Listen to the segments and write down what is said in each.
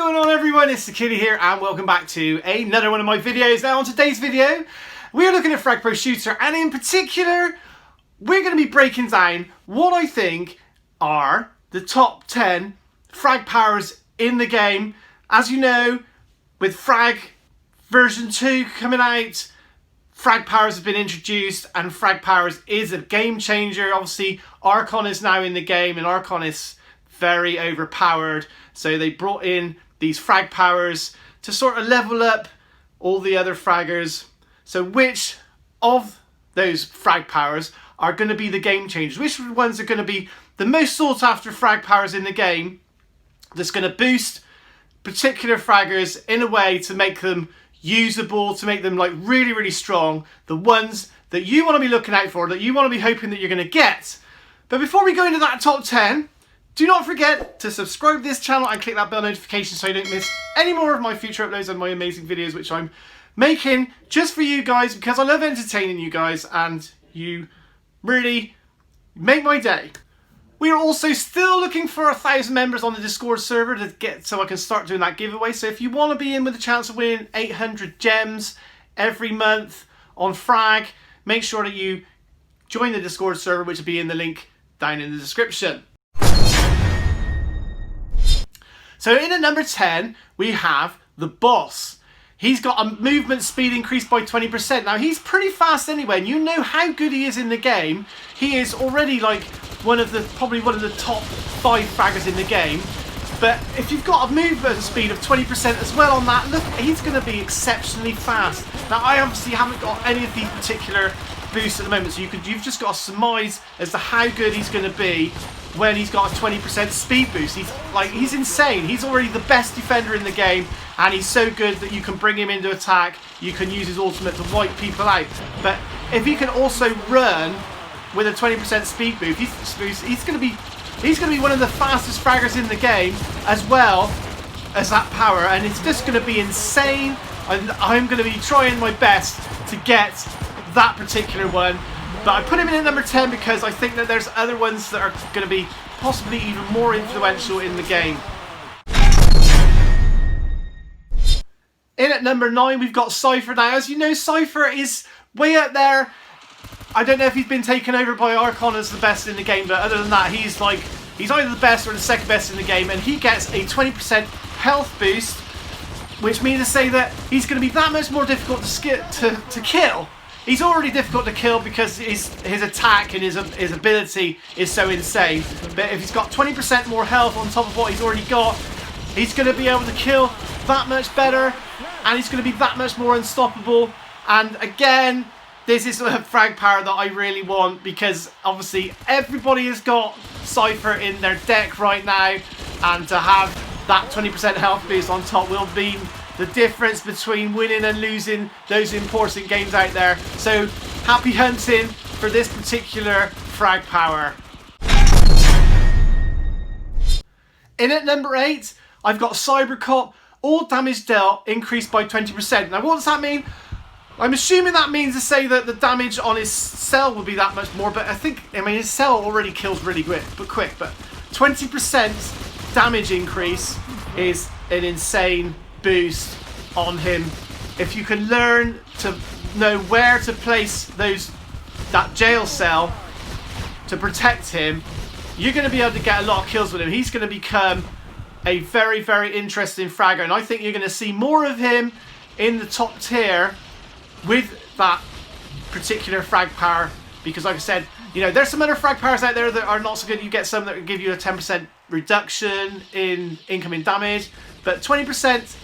going on, everyone? It's the Kitty here and welcome back to another one of my videos. Now on today's video we're looking at FRAG Powers's shooter, and in particular we're going to be breaking down what I think are the top 10 FRAG Powers in the game. As you know, with FRAG version 2 coming out, FRAG Powers has been introduced and FRAG Powers is a game changer. Obviously Archon is now in the game and Archon is very overpowered, so they brought in these FRAG Powers to sort of level up all the other fraggers. So which of those FRAG Powers are going to be the game changers? Which ones are going to be the most sought after FRAG Powers in the game that's going to boost particular fraggers in a way to make them usable, to make them like really strong, the ones that you want to be looking out for, that you want to be hoping that you're going to get. But before we go into that top 10, do not forget to subscribe to this channel and click that bell notification so you don't miss any more of my future uploads and my amazing videos which I'm making just for you guys, because I love entertaining you guys and you really make my day. We are also still looking for 1,000 members on the Discord server to get, so I can start doing that giveaway. So if you want to be in with a chance of winning 800 gems every month on FRAG, make sure that you join the Discord server, which will be in the link down in the description. So in at number 10, we have the boss. He's got a movement speed increased by 20%. Now he's pretty fast anyway, and you know how good he is in the game. He is already like probably one of the top 5 fraggers in the game. But if you've got a movement speed of 20% as well on that, look, he's going to be exceptionally fast. Now I obviously haven't got any of these particular boosts at the moment, so you've just got to surmise as to how good he's going to be when he's got a 20% speed boost. He's insane. He's already the best defender in the game, and he's so good that you can bring him into attack. You can use his ultimate to wipe people out. But if he can also run with a 20% speed boost, he's going to be one of the fastest fraggers in the game, as well as that power, and it's just going to be insane. I'm going to be trying my best to get that particular one. But I put him in at number 10 because I think that there's other ones that are going to be possibly even more influential in the game. In at number 9, we've got Cypher. Now, as you know, Cypher is way out there. I don't know if he's been taken over by Archon as the best in the game, but other than that, he's either the best or the second best in the game, and he gets a 20% health boost, which means to say that he's going to be that much more difficult to kill. He's already difficult to kill because his attack and his ability is so insane. But if he's got 20% more health on top of what he's already got, he's going to be able to kill that much better, and he's going to be that much more unstoppable. And again, this is a frag power that I really want, because obviously everybody has got Cypher in their deck right now, and to have that 20% health boost on top will be the difference between winning and losing those important games out there. So happy hunting for this particular frag power. In at number 8, I've got Cybercop. All damage dealt increased by 20%. Now what does that mean? I'm assuming that means to say that the damage on his cell will be that much more, but I mean his cell already kills really quick, but 20% damage increase is an insane boost on him. If you can learn to know where to place that jail cell to protect him, you're going to be able to get a lot of kills with him. He's going to become a very interesting fragger, and I think you're going to see more of him in the top tier with that particular frag power, because like I said, you know, there's some other frag powers out there that are not so good. You get some that give you a 10% reduction in incoming damage, but 20%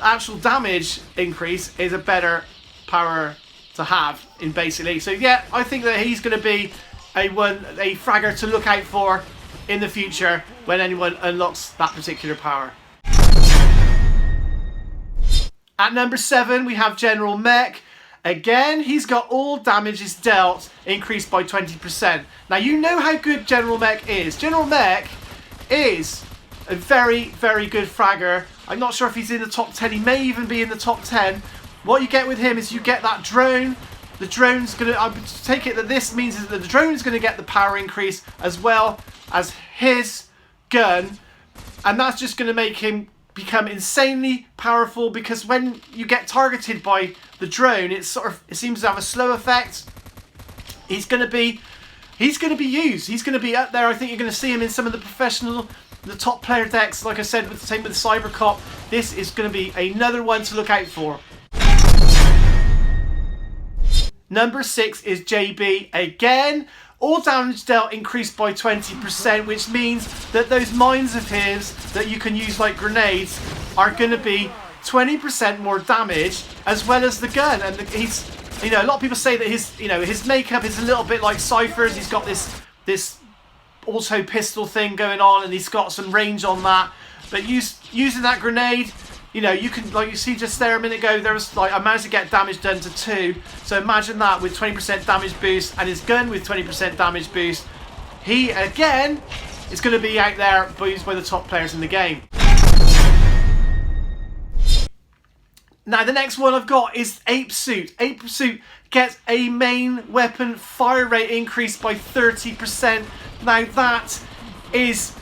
actual damage increase is a better power to have in basically. So yeah, I think that he's going to be a fragger to look out for in the future when anyone unlocks that particular power. At number 7, we have General Mech. Again, he's got all damages dealt increased by 20%. Now you know how good General Mech is. General Mech is a very good fragger. I'm not sure if he's in the top 10. He may even be in the top 10. What you get with him is you get that drone. The drone's going to, I take it that this means that the drone is going to get the power increase as well as his gun. And that's just going to make him become insanely powerful because when you get targeted by the drone, it seems to have a slow effect. He's going to be used. He's going to be up there. I think you're going to see him in some of the top player decks. Like I said, with the same with the Cybercop, this is going to be another one to look out for. Number 6 is JB again. All damage dealt increased by 20%, which means that those mines of his that you can use like grenades are going to be 20% more damage, as well as the gun. And he's, a lot of people say that his makeup is a little bit like Cypher's. He's got this auto pistol thing going on, and he's got some range on that. But using that grenade, you can, like you see just there a minute ago, there was I managed to get damage done to 2. So imagine that with 20% damage boost, and his gun with 20% damage boost. He, again, is going to be out there used by the top players in the game. Now the next one I've got is Ape Suit. Ape Suit gets a main weapon fire rate increase by 30%. Now that is,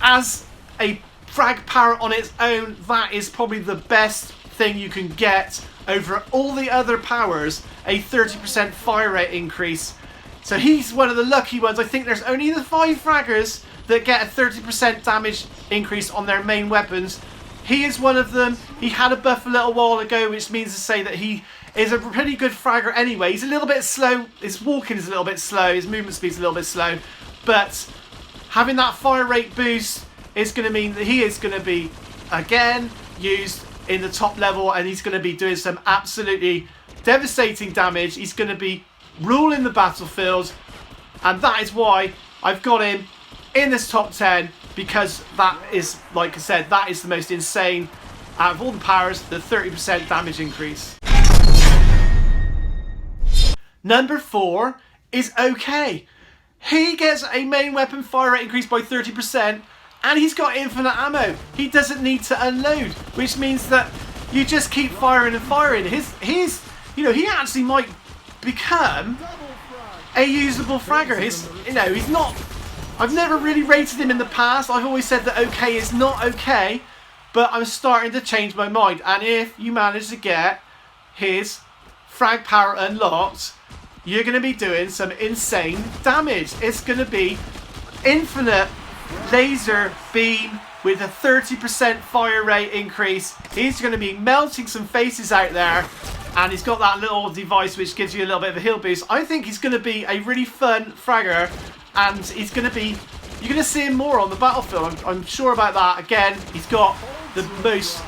as a frag power on its own, that is probably the best thing you can get over all the other powers, a 30% fire rate increase. So he's one of the lucky ones. I think there's only the 5 fraggers that get a 30% damage increase on their main weapons. He is one of them. He had a buff a little while ago, which means to say that he is a pretty good fragger anyway. He's a little bit slow. His walking is a little bit slow. His movement speed is a little bit slow. But having that fire rate boost is going to mean that he is going to be, again, used in the top level, and he's going to be doing some absolutely devastating damage. He's going to be ruling the battlefield, and that is why I've got him in this top 10, because that is, like I said, that is the most insane out of all the powers, the 30% damage increase. Number 4 is OK. He gets a main weapon fire rate increase by 30%, and he's got infinite ammo. He doesn't need to unload, which means that you just keep firing and firing. He actually might become a usable fragger. He's not. I've never really rated him in the past. I've always said that OK is not OK, but I'm starting to change my mind. And if you manage to get his frag power unlocked, you're going to be doing some insane damage. It's going to be infinite laser beam with a 30% fire rate increase. He's going to be melting some faces out there, and he's got that little device which gives you a little bit of a heal boost. I think he's going to be a really fun fragger, and he's going to be, you're going to see him more on the battlefield. I'm sure about that. Again, he's got the most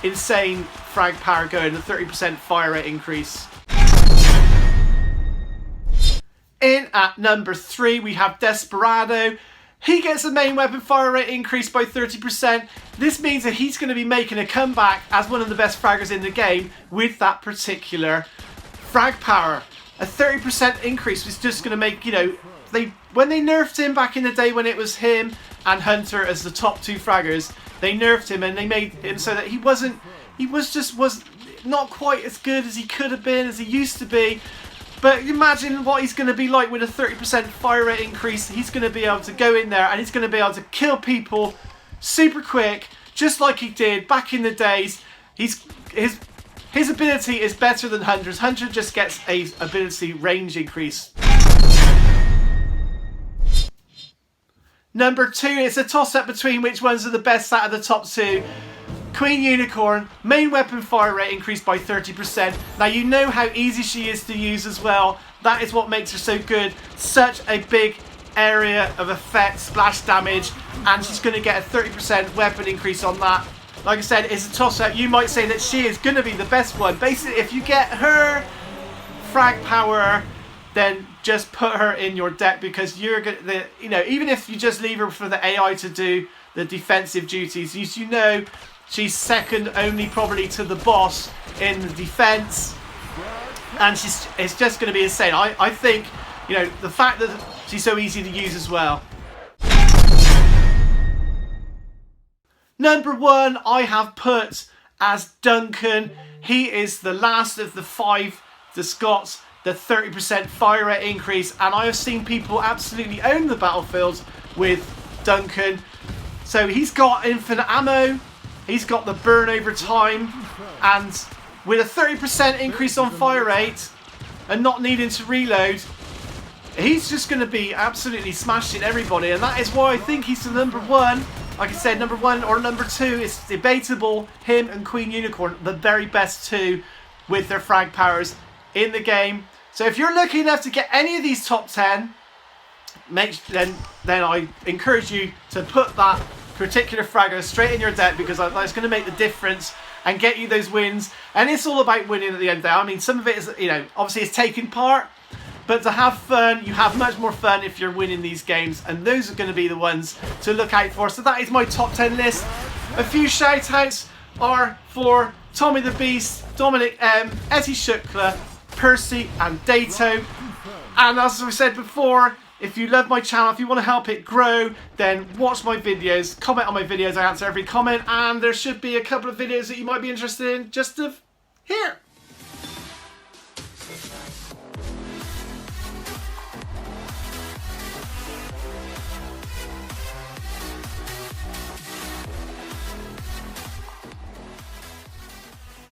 insane frag power going, the 30% fire rate increase. In at number 3, we have Desperado. He gets a main weapon fire rate increase by 30%. This means that he's going to be making a comeback as one of the best fraggers in the game with that particular frag power. A 30% increase was just going to make, when they nerfed him back in the day when it was him and Hunter as the top 2 fraggers, they nerfed him and they made him so that he was not quite as good as he could have been, as he used to be. But imagine what he's going to be like with a 30% fire rate increase. He's going to be able to go in there and he's going to be able to kill people super quick, just like he did back in the days. His ability is better than Hunter's. Hunter just gets a ability range increase. Number 2, it's a toss-up between which ones are the best out of the top 2. Queen Unicorn, main weapon fire rate increased by 30%. Now you know how easy she is to use as well. That is what makes her so good. Such a big area of effect, splash damage, and she's going to get a 30% weapon increase on that. Like I said, it's a toss-up. You might say that she is going to be the best one. Basically, if you get her frag power, then just put her in your deck, because you're going to, even if you just leave her for the AI to do the defensive duties, she's second only probably to the boss in the defense, and it's just going to be insane. I think, the fact that she's so easy to use as well. Number 1, I have put as Duncan. He is the last of the 5 that's got the 30% fire rate increase, and I have seen people absolutely own the battlefield with Duncan. So he's got infinite ammo. He's got the burn over time, and with a 30% increase on fire rate and not needing to reload, he's just going to be absolutely smashing everybody, and that is why I think he's the number one. Like I said, number one or number two, it's debatable. Him and Queen Unicorn, the very best two with their frag powers in the game. So if you're lucky enough to get any of these top 10, then I encourage you to put that particular fragger straight in your deck, because that's going to make the difference and get you those wins. And it's all about winning at the end of the day. I mean, some of it is, you know, obviously it's taking part, but to have fun, you have much more fun if you're winning these games, and those are going to be the ones to look out for. So that is my top 10 list. A few shout outs are for Tommy the Beast, Dominic M, Etty Shukla, Percy and Dato. And as I said before, if you love my channel, if you want to help it grow, then watch my videos, comment on my videos. I answer every comment, and there should be a couple of videos that you might be interested in just here.